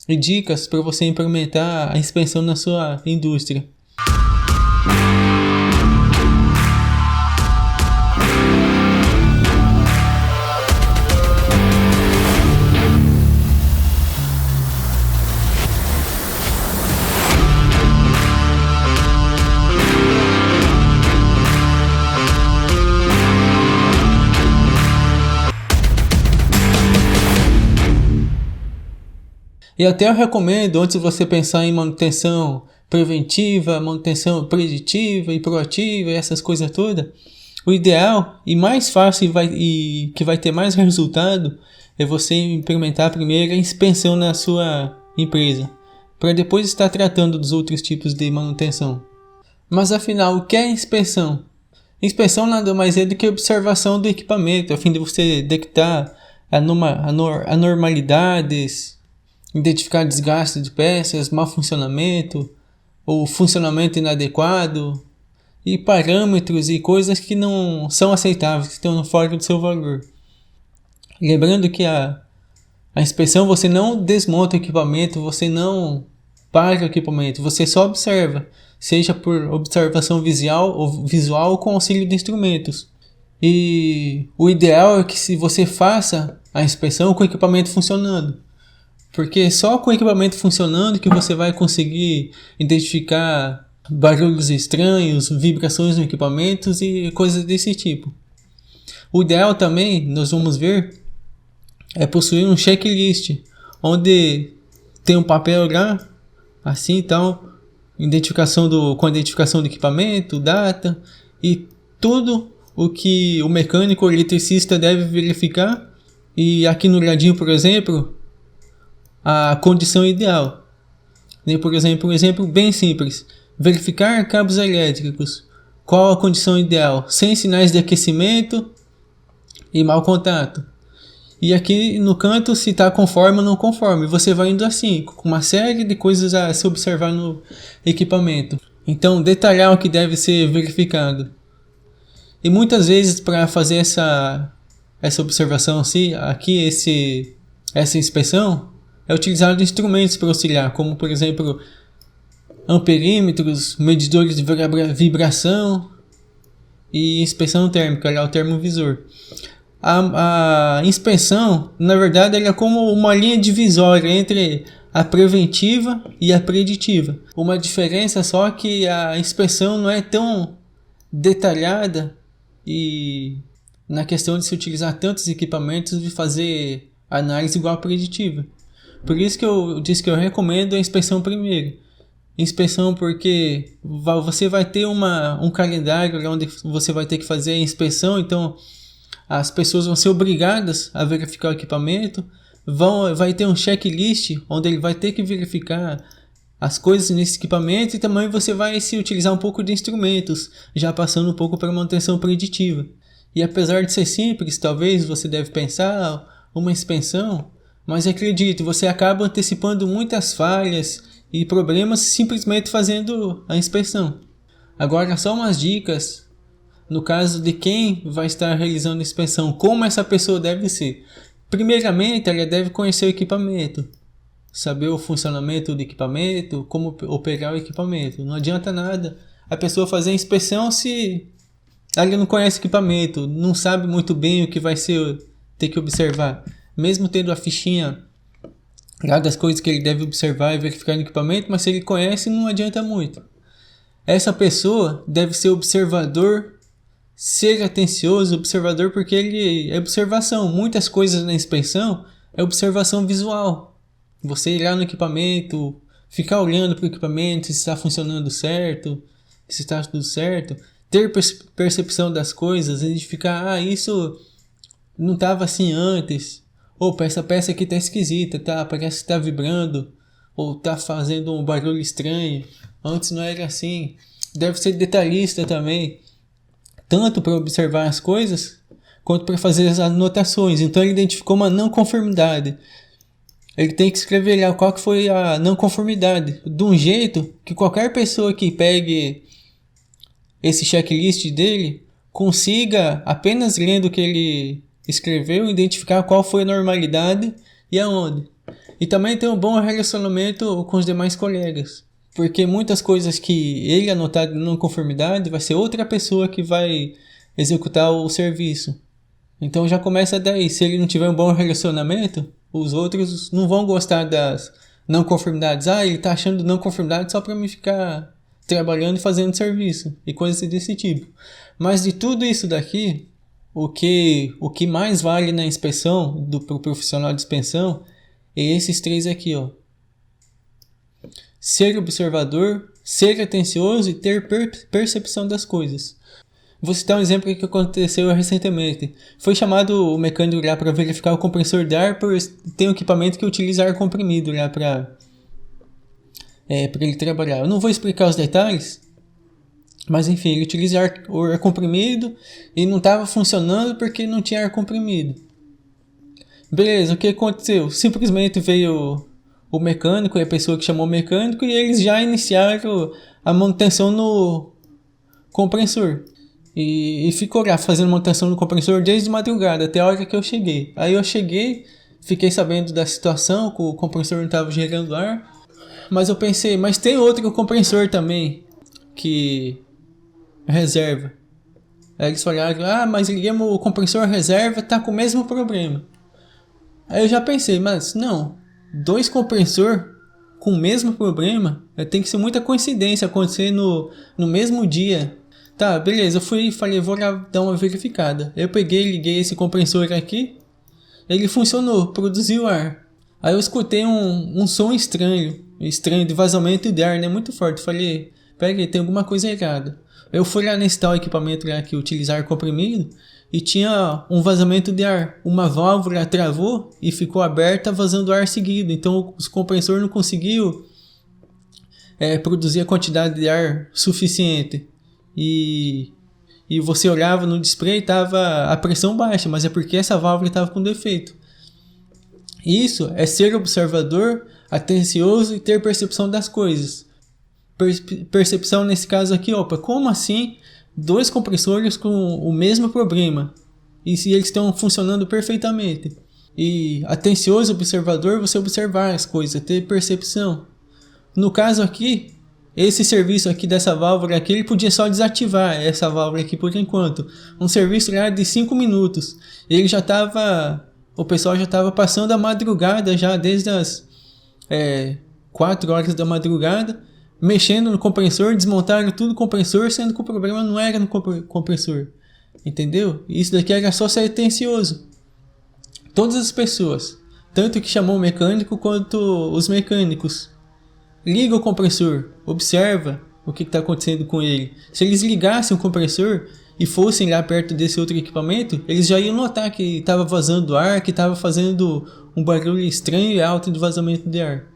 e dicas para você implementar a inspeção na sua indústria. E até eu recomendo, antes de você pensar em manutenção preventiva, manutenção preditiva e proativa e essas coisas todas, o ideal e mais fácil e que vai ter mais resultado é você implementar primeiro a inspeção na sua empresa, para depois estar tratando dos outros tipos de manutenção. Mas afinal, o que é inspeção? Inspeção nada mais é do que observação do equipamento, a fim de você detectar anormalidades, identificar desgaste de peças, mau funcionamento ou funcionamento inadequado e parâmetros e coisas que não são aceitáveis, que estão fora do seu valor. Lembrando que a inspeção, você não desmonta o equipamento, você não para o equipamento, você só observa, seja por observação visual ou com auxílio de instrumentos. E o ideal é que se você faça a inspeção com o equipamento funcionando. Porque só com o equipamento funcionando que você vai conseguir identificar barulhos estranhos, vibrações no equipamento e coisas desse tipo. O ideal também, nós vamos ver, é possuir um checklist, onde tem um papel lá, assim então, com a identificação do equipamento, data e tudo o que o mecânico ou eletricista deve verificar. E aqui no ladinho, por exemplo, a condição ideal. Por exemplo, um exemplo bem simples. Verificar cabos elétricos. Qual a condição ideal? Sem sinais de aquecimento e mau contato. E aqui no canto se está conforme ou não conforme. Você vai indo assim, com uma série de coisas a se observar no equipamento. Então, detalhar o que deve ser verificado. E muitas vezes, para fazer essa observação assim, aqui essa inspeção, é utilizado instrumentos para auxiliar, como por exemplo amperímetros, medidores de vibração e inspeção térmica, o termovisor. A inspeção, na verdade, ela é como uma linha divisória entre a preventiva e a preditiva. Uma diferença só que a inspeção não é tão detalhada e na questão de se utilizar tantos equipamentos de fazer análise igual a preditiva. Por isso que eu disse que eu recomendo a inspeção primeiro. Inspeção porque você vai ter um calendário onde você vai ter que fazer a inspeção, então as pessoas vão ser obrigadas a verificar o equipamento, vai ter um checklist onde ele vai ter que verificar as coisas nesse equipamento e também você vai se utilizar um pouco de instrumentos, já passando um pouco para manutenção preditiva. E apesar de ser simples, talvez você deve pensar uma inspeção, mas acredite, você acaba antecipando muitas falhas e problemas simplesmente fazendo a inspeção. Agora, só umas dicas no caso de quem vai estar realizando a inspeção, como essa pessoa deve ser. Primeiramente, ela deve conhecer o equipamento, saber o funcionamento do equipamento, como operar o equipamento. Não adianta nada a pessoa fazer a inspeção se ela não conhece o equipamento, não sabe muito bem o que vai ter que observar. Mesmo tendo a fichinha lá das coisas que ele deve observar e verificar no equipamento, mas se ele conhece, não adianta muito. Essa pessoa deve ser observador, ser atencioso, observador, porque ele é observação. Muitas coisas na inspeção é observação visual. Você ir lá no equipamento, ficar olhando para o equipamento, se está funcionando certo, se está tudo certo, ter percepção das coisas, identificar, isso não estava assim antes. Opa, essa peça aqui tá esquisita, parece que tá vibrando, ou tá fazendo um barulho estranho, antes não era assim. Deve ser detalhista também, tanto para observar as coisas, quanto para fazer as anotações. Então ele identificou uma não conformidade. Ele tem que escrever lá qual que foi a não conformidade, de um jeito que qualquer pessoa que pegue esse checklist dele consiga, apenas lendo o que ele escreveu, identificar qual foi a normalidade e aonde. E também ter um bom relacionamento com os demais colegas. Porque muitas coisas que ele anotar de não conformidade vai ser outra pessoa que vai executar o serviço. Então já começa daí. Se ele não tiver um bom relacionamento, os outros não vão gostar das não conformidades. Ah, ele tá achando não conformidade só para me ficar trabalhando e fazendo serviço. E coisas desse tipo. Mas de tudo isso daqui, o que mais vale na inspeção pro profissional de inspeção é esses três aqui, ó. Ser observador, ser atencioso e ter percepção das coisas. Vou citar um exemplo que aconteceu recentemente. Foi chamado o mecânico lá para verificar o compressor de ar, por ter um equipamento que utiliza ar comprimido lá para ele trabalhar. Eu não vou explicar os detalhes, mas enfim, ele utiliza ar comprimido e não estava funcionando porque não tinha ar comprimido. Beleza, o que aconteceu? Simplesmente veio o mecânico e a pessoa que chamou o mecânico e eles já iniciaram a manutenção no compressor. E ficou lá fazendo manutenção no compressor desde madrugada até a hora que eu cheguei. Aí eu cheguei, fiquei sabendo da situação, que o compressor não estava gerando ar. Mas eu pensei, mas tem outro compressor também, que reserva. Aí eles falaram, mas ligamos o compressor reserva, tá com o mesmo problema. Aí eu já pensei, mas não, 2 compressor com o mesmo problema, tem que ser muita coincidência acontecer no mesmo dia. Tá, beleza, eu fui e falei, vou lá dar uma verificada. Eu peguei, liguei esse compressor aqui, ele funcionou, produziu ar. Aí eu escutei um som estranho de vazamento de ar, né, muito forte. Falei, pera aí, tem alguma coisa errada. Eu fui lá nesse tal equipamento lá que utiliza ar comprimido e tinha um vazamento de ar. Uma válvula travou e ficou aberta vazando ar seguido. Então o compressor não conseguiu produzir a quantidade de ar suficiente. E você olhava no display e estava a pressão baixa, mas é porque essa válvula estava com defeito. Isso é ser observador, atencioso e ter percepção das coisas. Percepção nesse caso aqui, opa, como assim 2 compressores com o mesmo problema? E se eles estão funcionando perfeitamente? E atencioso, observador, você observar as coisas, ter percepção. No caso aqui, esse serviço aqui dessa válvula aqui, ele podia só desativar essa válvula aqui por enquanto. Um serviço lá de 5 minutos. Ele já estava... O pessoal já estava passando a madrugada já, desde as 4 horas da madrugada, mexendo no compressor, desmontaram tudo o compressor, sendo que o problema não era no compressor. Entendeu? Isso daqui era só ser atencioso. Todas as pessoas, tanto que chamou o mecânico quanto os mecânicos, liga o compressor, observa o que está acontecendo com ele. Se eles ligassem o compressor e fossem lá perto desse outro equipamento, eles já iam notar que estava vazando ar, que estava fazendo um barulho estranho e alto de vazamento de ar.